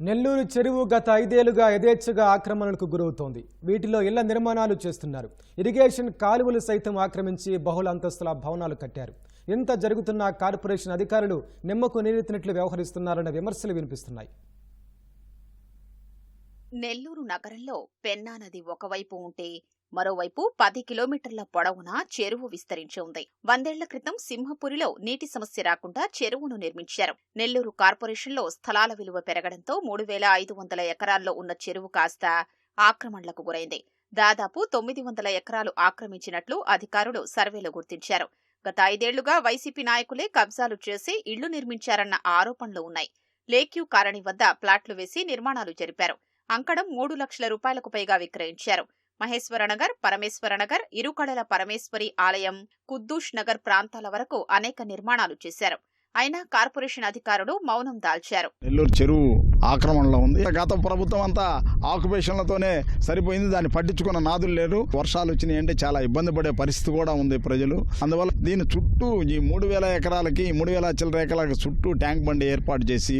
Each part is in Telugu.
నెల్లూరు చెరువు గత 5 ఏళ్లుగా యథేచ్ఛగా ఆక్రమణలకు గురవుతోంది. వీటిలో ఇళ్ల నిర్మాణాలు చేస్తున్నారు. ఇరిగేషన్ కాలువలు సైతం ఆక్రమించి బహుళ అంతస్తుల భవనాలు కట్టారు. ఇంత జరుగుతున్న కార్పొరేషన్ అధికారులు నిమ్మకు నీరెత్తినట్లు వ్యవహరిస్తున్నారన్న విమర్శలు వినిపిస్తున్నాయి. నెల్లూరు నగరంలో పెన్నా నది ఒకవైపు ఉంటే మరోవైపు 10 కిలోమీటర్ల పొడవున చెరువు విస్తరించి ఉంది. 100 ఏళ్ల క్రితం సింహపురిలో నీటి సమస్య రాకుండా చెరువును నిర్మించారు. నెల్లూరు కార్పొరేషన్లో స్థలాల విలువ పెరగడంతో 3,500 ఎకరాల్లో ఉన్న చెరువు కాస్త ఆక్రమణలకు గురైంది. దాదాపు 900 ఎకరాలు ఆక్రమించినట్లు అధికారులు సర్వేలో గుర్తించారు. గత 5 ఏళ్లుగా వైసీపీ నాయకులే కబ్జాలు చేసి ఇళ్లు నిర్మించారన్న ఆరోపణలు ఉన్నాయి. లేక్యూ కాలనీ వద్ద ప్లాట్లు వేసి నిర్మాణాలు జరిపారు. అంకడం 3 లక్షల రూపాయలకు పైగా విక్రయించారు. మహేశ్వరనగర్, పరమేశ్వరనగర్, ఇరుకడల పరమేశ్వరి ఆలయం, కుద్దూష్ నగర్ ప్రాంతాల వరకు అనేక నిర్మాణాలు చేశారు. అయినా కార్పొరేషన్ అధికారులు మౌనం దాల్చారు. నెల్లూరు చెరువు ఆక్రమణలో ఉంది. గత ప్రభుత్వం అంతా ఆక్యుపేషన్లతోనే సరిపోయింది. దాన్ని పట్టించుకున్న నాదులు లేరు. వర్షాలు వచ్చినాయి అంటే చాలా ఇబ్బంది పడే పరిస్థితి కూడా ఉంది ప్రజలు. అందువల్ల దీని చుట్టూ ఈ 3,000 ఎకరాలకి 3,000 చిల్లర ఎకరాలకి చుట్టూ ట్యాంక్ బండి ఏర్పాటు చేసి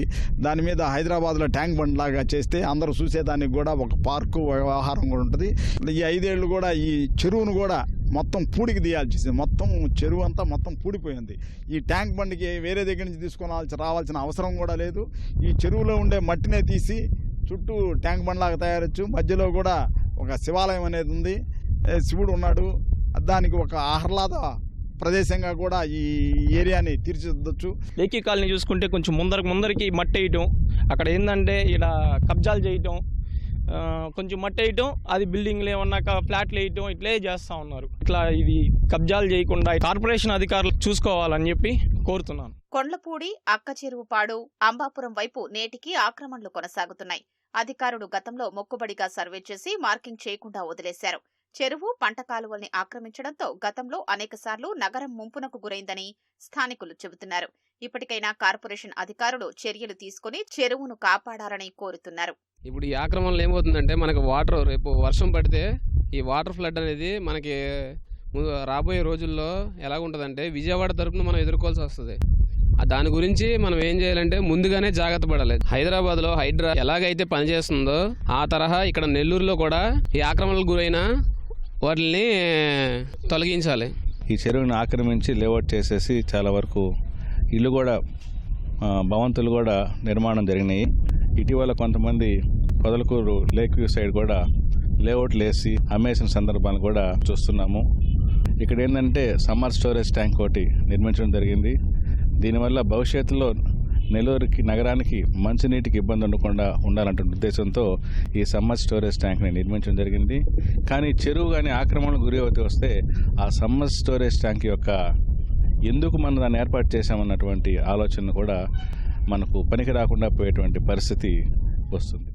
దాని మీద హైదరాబాద్లో ట్యాంక్ బండ్ లాగా చేస్తే అందరూ చూసేదానికి కూడా ఒక పార్కు వ్యవహారం కూడా ఉంటుంది. ఈ 5 ఏళ్ళు కూడా ఈ చెరువును కూడా మొత్తం పూడికి తీయాల్సి మొత్తం చెరువు అంతా మొత్తం పూడిపోయింది. ఈ ట్యాంక్ బండికి వేరే దగ్గర నుంచి తీసుకొని రావాల్సిన అవసరం కూడా లేదు. ఈ చెరువులో ఉండే మట్టినే తీసి చుట్టూ ట్యాంక్ బండ్లాగా తయారచ్చు. మధ్యలో కూడా ఒక శివాలయం అనేది ఉంది. శివుడు ఉన్నాడు. దానికి ఒక ఆహ్లాద ప్రదేశంగా కూడా ఈ ఏరియాని తీర్చిదిద్దొచ్చు. లేకీ కాలనీ చూసుకుంటే కొంచెం ముందరికి మట్టి వేయటం, అక్కడ ఏంటంటే ఇలా కబ్జాలు చేయటం, కొంచెం మట్టి వేయటం, అది బిల్డింగ్లు ఏమన్నాక ఫ్లాట్లు వేయటం, ఇట్లే చేస్తూ ఉన్నారు. ఇట్లా ఇది కబ్జాలు చేయకుండా కార్పొరేషన్ అధికారులు చూసుకోవాలని చెప్పి కోరుతున్నాను. కొండ్లపూడి, అక్కచెరువుపాడు, అంబాపురం వైపు నేటికి ఆక్రమణలు కొనసాగుతున్నాయి. అధికారులు గతంలో మొక్కుబడిగా సర్వే చేసి మార్కింగ్ చేయకుండా వదిలేశారు. చెరువు, పంట కాలువల్ని ఆక్రమించడంతో గతంలో అనేకసార్లు నగరం ముంపునకు గురైందని స్థానికులు చెబుతున్నారు. ఇప్పటికైనా కార్పొరేషన్ అధికారులు చర్యలు తీసుకుని చెరువును కాపాడాలని కోరుతున్నారు. ఇప్పుడు ఈ ఆక్రమణలో ఏమవుతుందంటే మనకు వాటర్, రేపు వర్షం పడితే ఈ వాటర్ ఫ్లడ్ అనేది మనకి రాబోయే రోజుల్లో ఎలాగుంటుందంటే విజయవాడ తరపున మనం ఎదుర్కోవాల్సి వస్తుంది. దాని గురించి మనం ఏం చేయాలంటే ముందుగానే జాగ్రత్త పడాలి. హైదరాబాద్లో హైడ్రా ఎలాగైతే పనిచేస్తుందో ఆ తరహా ఇక్కడ నెల్లూరులో కూడా ఈ ఆక్రమణలకు గురైన వాటిని తొలగించాలి. ఈ చెరువుని ఆక్రమించి లేఅవుట్ చేసేసి చాలా వరకు ఇల్లు కూడా భవంతులు కూడా నిర్మాణం జరిగినాయి. ఇటీవల కొంతమంది పొదలకూరు లేక్ వ్యూ సైడ్ కూడా లేఅవుట్లు వేసి అమ్మేసిన సందర్భాలు కూడా చూస్తున్నాము. ఇక్కడ ఏంటంటే సమ్మర్ స్టోరేజ్ ట్యాంక్ ఒకటి నిర్మించడం జరిగింది. దీనివల్ల భవిష్యత్తులో నెల్లూరుకి నగరానికి మంచినీటికి ఇబ్బంది ఉండకుండా ఉండాలంటే ఉద్దేశంతో ఈ సమ్మర్ స్టోరేజ్ ట్యాంక్ని నిర్మించడం జరిగింది. కానీ చెరువు కానీ ఆక్రమణకు గురి అవుతూ వస్తే ఆ సమ్మర్ స్టోరేజ్ ట్యాంక్ యొక్క ఎందుకు మనం దాన్ని ఏర్పాటు చేశామన్నటువంటి ఆలోచన కూడా మనకు పనికి రాకుండా పోయేటువంటి పరిస్థితి వస్తుంది.